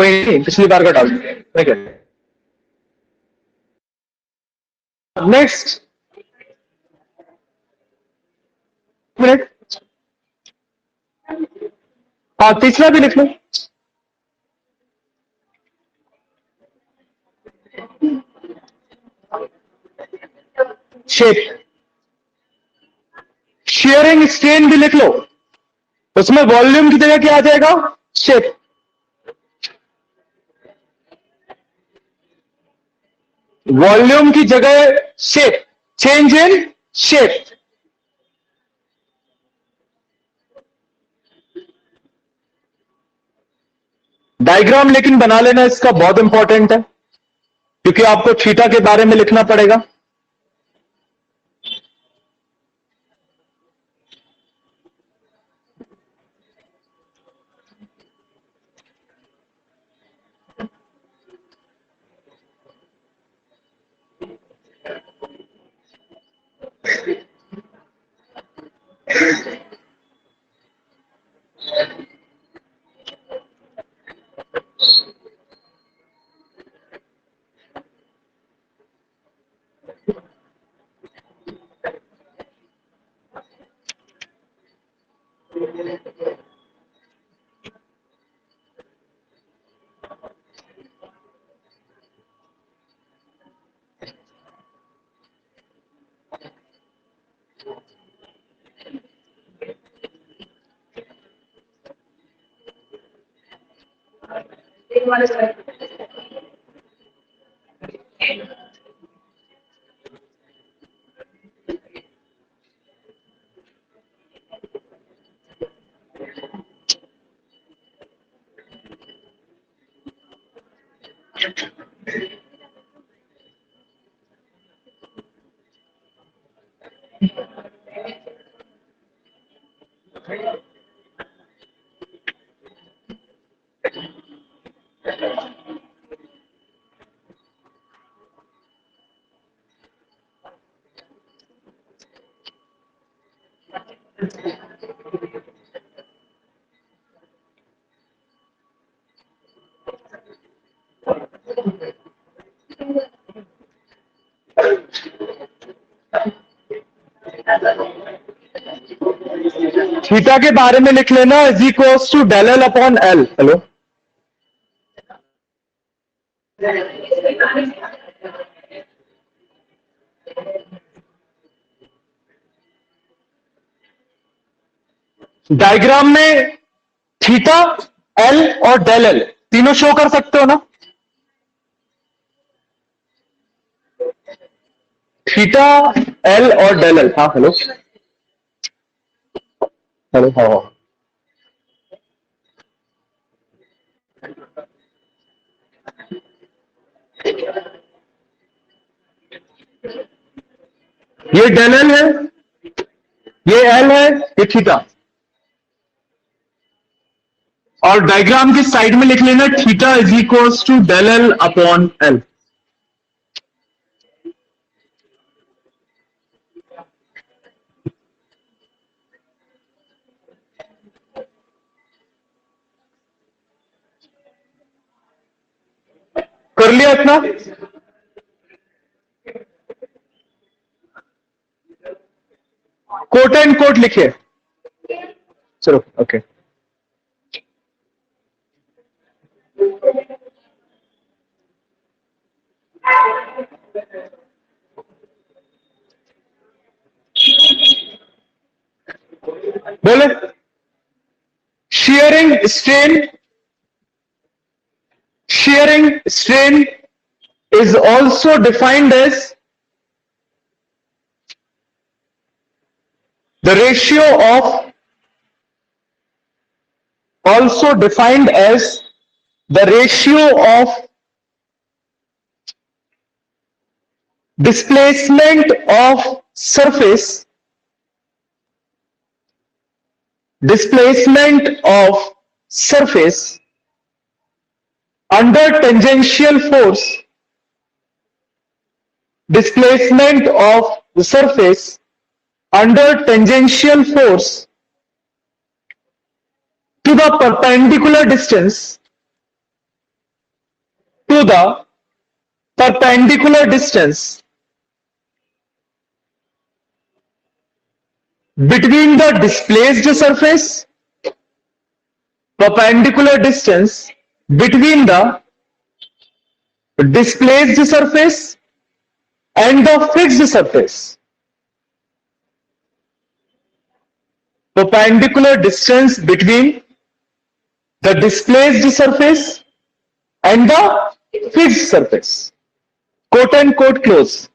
कोई नहीं, पिछली बार का डाल ठीक है। नेक्स्ट मिनट, हाँ तीसरा भी लिख लो। शेप, शेयरिंग स्ट्रेन भी लिख लो, उसमें वॉल्यूम की जगह क्या आ जाएगा? शेप। वॉल्यूम की जगह shape, change in shape. Diagram लेकिन बना लेना, इसका बहुत इंपॉर्टेंट है क्योंकि आपको थीटा के बारे में लिखना पड़ेगा। थीटा के बारे में लिख लेना, is equals to del L upon L. Hello, diagram में थीटा, एल और डेल एल तीनों शो कर सकते हो ना? थीटा, एल और डेल एल। हाँ हेलो, हेलो हाँ हाँ। ये डेल एल है, ये एल है, ये थीटा। और डायग्राम की साइड में लिख लेना theta is equals to del L upon L. कर लिया इतना? कोट एंड कोट लिखिए। चलो ओके। बोले, shearing strain is also defined as the ratio of displacement of surface under tangential force, displacement of the surface under tangential force to the perpendicular distance to the perpendicular distance between the displaced surface, perpendicular distance between the displaced surface and the fixed surface. Perpendicular distance between the displaced surface and the fixed surface. Quote and quote close.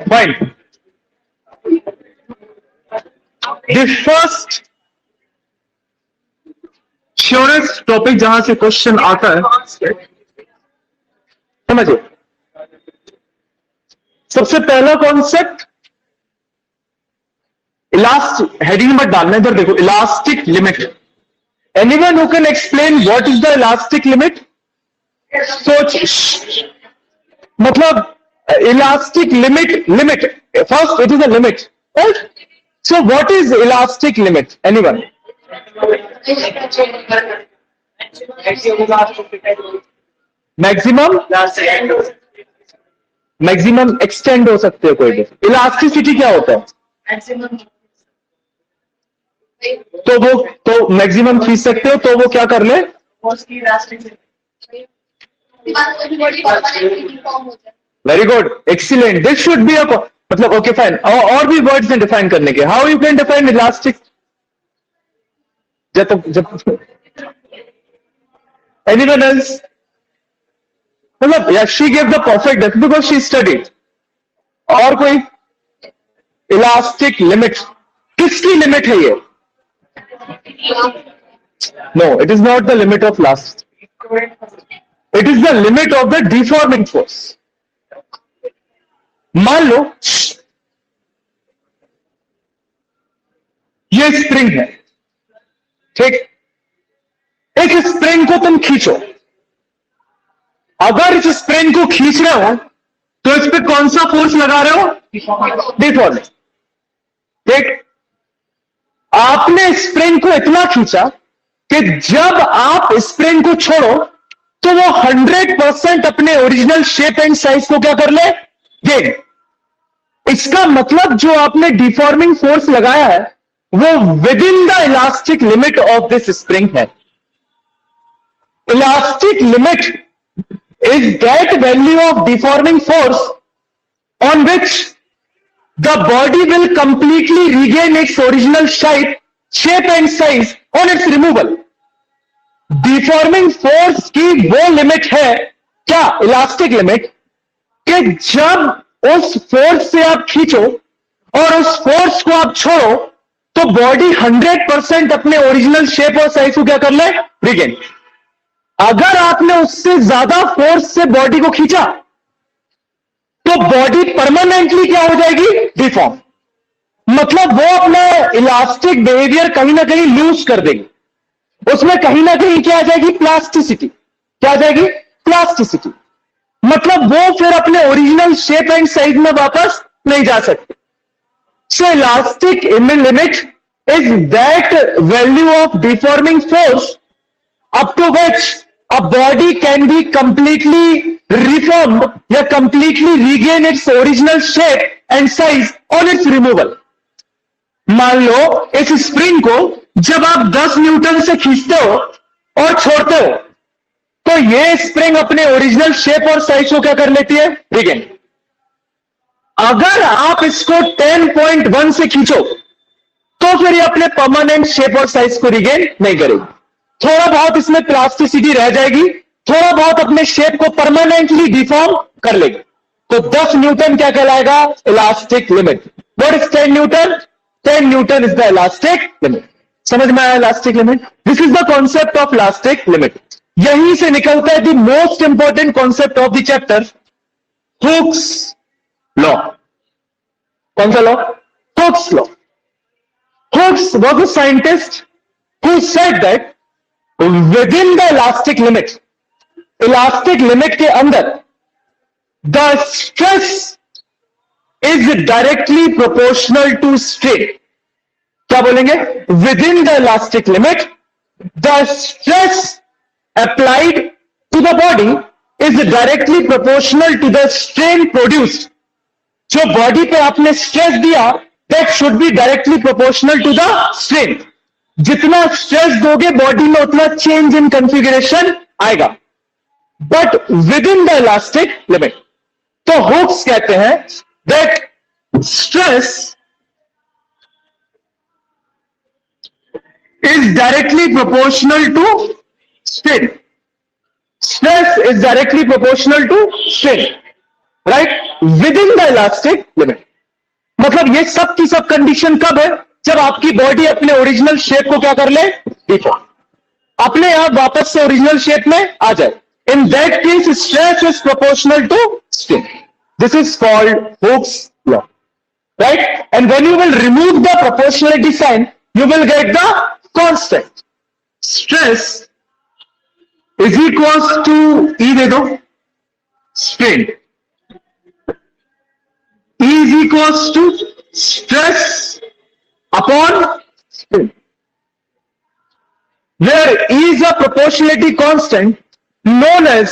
Fine. The first surest topic जहां से question आता है, समझिए, सबसे पहला concept elastic, heading मत डालना, इधर देखो, elastic limit. Anyone who can explain what is the elastic limit? सोच, मतलब elastic limit first it is a limit, right? So what is elastic limit? Anyone? Maximum extend हो सकते हो कोई भी. इलास्टिसिटी क्या होता है? तो मैक्सिमम खींच सकते हो, तो वो क्या कर ले? Very good, excellent. This should be a, मतलब ओके फाइन. और भी वर्ड्स हैं डिफाइन करने के. How you can define elastic? जब एनीवन एल्स? मतलब या she give the perfect def because she studied. और कोई? इलास्टिक लिमिट किसकी लिमिट है ये? No, it is not the limit of last. It is the limit of the deforming force. मान लो ये स्प्रिंग है, ठीक? एक स्प्रिंग को तुम खींचो. अगर इस स्प्रिंग को खींच रहे हो तो इस पे कौन सा फोर्स लगा रहे हो? डिफॉर्मिंग. ठीक? आपने स्प्रिंग को इतना खींचा कि जब आप स्प्रिंग को छोड़ो तो वो 100% अपने ओरिजिनल शेप एंड साइज को क्या कर ले? गेन. इसका मतलब जो आपने डिफॉर्मिंग फोर्स लगाया है वो within the elastic limit of this spring है. Elastic limit is that value of deforming force on which the body will completely regain its original shape and size on its removal. Deforming force की वो limit है क्या? Elastic limit, कि जब उस force से आप खींचो और उस फोर्स को आप छोड़ो तो बॉडी 100% अपने ओरिजिनल शेप और साइज को क्या कर ले? रिगेन. अगर आपने उससे ज्यादा फोर्स से बॉडी को खींचा तो बॉडी परमानेंटली क्या हो जाएगी? डिफॉर्म. मतलब वो अपना इलास्टिक बिहेवियर कहीं ना कहीं लूज कर देगी. उसमें कहीं ना कहीं क्या आ जाएगी? प्लास्टिसिटी. क्या आ जाएगी? प्लास्टिसिटी. मतलब वो फिर अपने ओरिजिनल शेप एंड साइज में वापस नहीं जा सकते. So elastic limit is that value of deforming force up to which a body can be completely reformed या completely regain its original shape and size on its removal. मान लो इस spring को जब आप 10 न्यूटन से खींचते हो और छोड़ते हो तो ये स्प्रिंग अपने ओरिजिनल शेप और साइज को क्या कर लेती है? रिगेन. अगर आप इसको 10.1 से खींचो तो तो फिर ये अपने परमानेंट शेप और साइज को रिगेन नहीं करेगी। थोड़ा बहुत इसमें प्लास्टिसिटी रह जाएगी, थोड़ा बहुत अपने शेप को परमानेंटली डिफॉर्म कर लेगी। तो 10 न्यूटन क्या कहलाएगा? Elastic limit. What is 10 Newton? 10 Newton is the elastic limit. समझ में आया elastic limit? This is the concept of elastic limit. यहीं से निकलता है the most important concept of the chapter, Hooke's law. कौन सा law? Hooke's law. Hooks was a scientist who said that within the elastic limit के अंदर the stress is directly proportional to strain। क्या बोलेंगे? Within the elastic limit the stress applied to the body is directly proportional to the strain produced। जो body पे आपने stress दिया that should be directly proportional to the strain। जितना stress दोगे body में उतना चेंज इन कॉन्फ़िगरेशन आएगा, but within the elastic limit. तो हुक्स कहते हैं that stress is directly proportional to strain. Stress is directly proportional to strain, right, within the elastic limit. मतलब ये सब की सब कंडीशन कब है? जब आपकी बॉडी अपने ओरिजिनल शेप को क्या कर ले? डिफॉर्म, अपने आप वापस से ओरिजिनल शेप में आ जाए। In that case stress is proportional to strain. This is called Hooke's law, right. And when you will remove the proportionality sign you will get the constant. Stress is equals to E दे दो strain, E is equals to stress upon strain, where E is a proportionality constant known as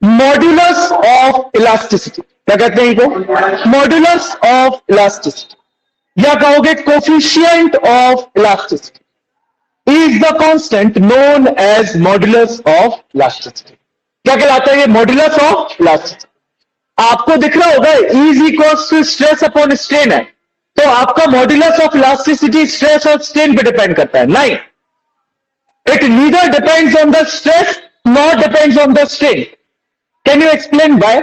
modulus of elasticity। क्या कहते हैं इनको? Modulus of elasticity, या कहोगे coefficient of elasticity। E is the constant known as modulus of elasticity। क्या कहलाता है ये? Modulus of elasticity। आपको दिख रहा होगा E is equals to stress upon strain है, तो आपका मॉड्यूलस ऑफ इलास्टिसिटी स्ट्रेस और स्ट्रेन पे डिपेंड करता है? नहीं, it neither depends on the stress not depends on the strain. Can you explain why?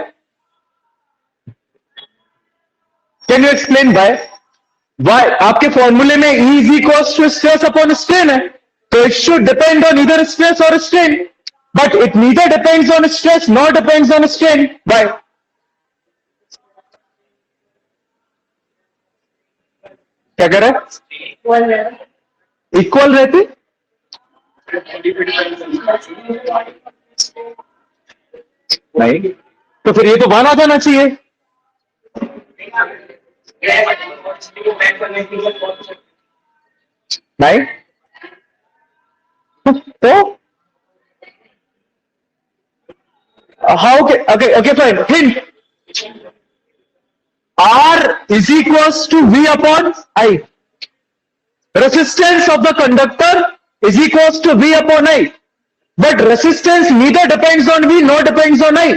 Can you explain why? Why? आपके फॉर्मूले में E is equals to stress upon strain है, तो it should depend on either stress और strain, but it neither depends on stress not depends on strain. Bye? क्या कह रहे हैं? इक्वल रहते? नहीं, तो फिर ये तो वन आ जाना चाहिए। नहीं तो how? Okay fine. Hint, R is equals to V upon I। Resistance of the conductor is equals to V upon I, but resistance neither depends on V nor depends on I।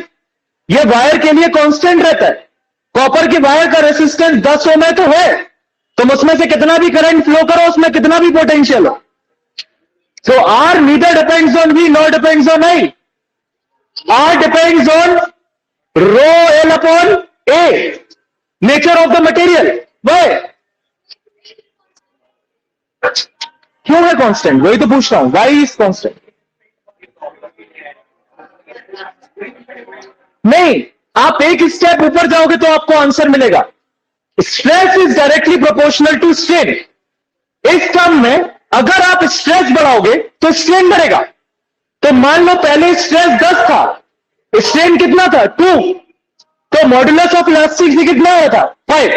ये wire के लिए constant रहता है। Copper के wire का resistance 10 ओम है तो है, तुम उसमें से कितना भी करंट फ्लो करो, उसमें कितना भी पोटेंशियल हो। So R neither depends on V nor depends on I। R depends on rho L upon A, nature of the material. Why? क्यों है कांस्टेंट? वही तो पूछ रहा हूं, वाई इज कांस्टेंट? नहीं, आप एक स्टेप ऊपर जाओगे तो आपको आंसर मिलेगा। Stress is directly proportional to strain. इस टर्म में अगर आप स्ट्रेस बढ़ाओगे तो स्ट्रेन बढ़ेगा। तो मान लो पहले स्ट्रेस 10 था, स्ट्रेन कितना था? 2, तो मॉड्यूलस ऑफ इलास्टिसिटी कितना आया था? 5।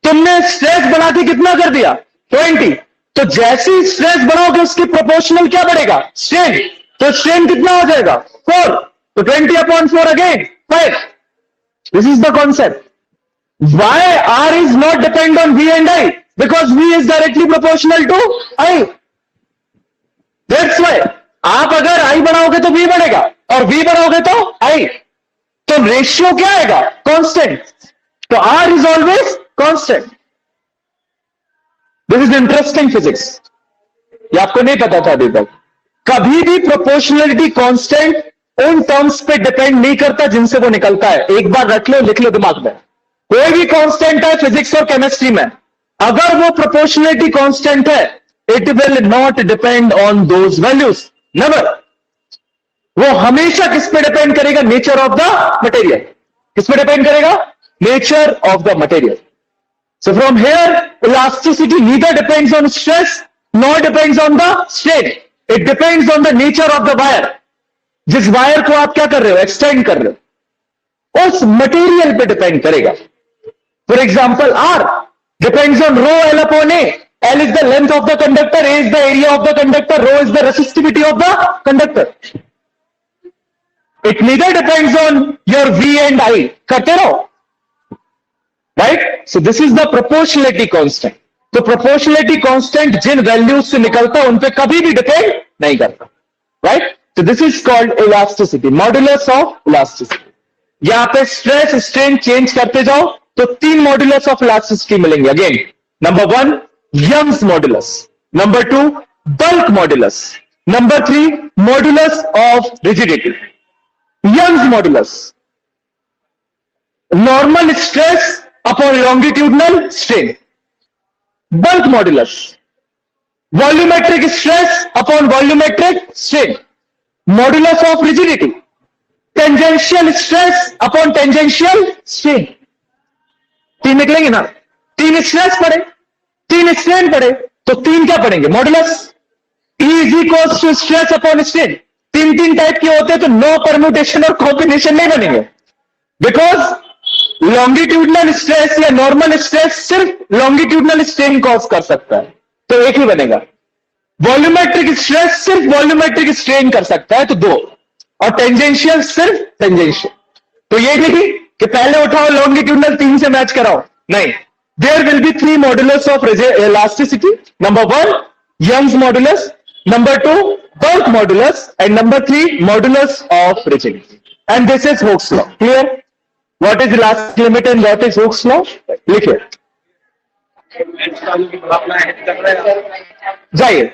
तुमने स्ट्रेस बढ़ा के कितना कर दिया? 20। तो जैसे ही स्ट्रेस बढ़ाओगे उसकी प्रोपोर्शनल क्या बढ़ेगा? स्ट्रेन। तो स्ट्रेन कितना हो जाएगा? 4। तो 20 upon 4 again 5। This is the concept. Why R is not depend on V and I? Because V is directly proportional to I। That's why आप अगर I बढ़ाओगे तो V बढ़ेगा और V बढ़ाओगे तो I। तो रेशियो क्या आएगा? कांस्टेंट। तो R is always constant. This is interesting physics, ये आपको नहीं पता था अभी तक। कभी भी प्रोपोर्शनलिटी कांस्टेंट उन टर्म्स पे डिपेंड नहीं करता जिनसे वो निकलता है। एक बार रख लो, लिख लो दिमाग में, कोई भी कांस्टेंट है फिजिक्स और केमिस्ट्री में, अगर वो प्रोपोर्शनलिटी कांस्टेंट है, it will not depend on those values, never. वो हमेशा किस पे डिपेंड करेगा? Nature of the material. किस पे डिपेंड करेगा? Nature of the material. So from here, elasticity neither depends on stress nor depends on the strain. It depends on the nature of the wire. जिस wire को आप क्या कर रहे हो? एक्सटेंड कर रहे हो, उस मटेरियल पे डिपेंड करेगा। For example, R depends on rho L upon A. L is the length of the conductor, A is the area of the conductor, rho is the resistivity of the conductor. It neither depends on your V and I. करते रहो, right? So this is the proportionality constant. तो proportionality constant जिन values से निकलता है उन पे कभी भी डिपेंड नहीं करता, राइट? तो this is called elasticity, modulus of elasticity. यहां पे स्ट्रेस स्ट्रेन चेंज करते जाओ तो 3 मॉड्यूलस ऑफ इलास्टिसिटी मिलेंगे। Again, number 1 Young's modulus, number 2 bulk modulus, number 3 modulus of rigidity. Young's modulus, normal stress upon longitudinal strain. Bulk modulus, volumetric stress upon volumetric strain. Modulus of rigidity, tangential stress upon tangential strain. 3 निकलेंगे ना? 3 stress पड़े, 3 strain पड़े, तो 3 क्या पढ़ेंगे? Modulus. E is equal to stress upon strain. 3 type के होते हैं, तो नो परम्यूटेशन और कॉम्बिनेशन नहीं बनेंगे, बिकॉज लॉन्गिट्यूडनल स्ट्रेस या नॉर्मल स्ट्रेस सिर्फ लॉन्गिट्यूडनल स्ट्रेन कॉज कर सकता है, तो एक ही बनेगा। वॉल्यूमेट्रिक स्ट्रेस सिर्फ वॉल्यूमेट्रिक स्ट्रेन कर सकता है, तो 2। और टेंजेंशियल सिर्फ टेंजेंशियल। तो ये नहीं कि पहले उठाओ लॉन्गिट्यूडनल 3 से मैच कराओ, नहीं। There will be 3 modulus of elasticity. Number 1 Young's modulus, number 2 bulk modulus, and number 3 modulus of rigidity. And this is Hooke's law. Clear? What is elastic limit and what is Hooke's law? लिखिए, जाइए।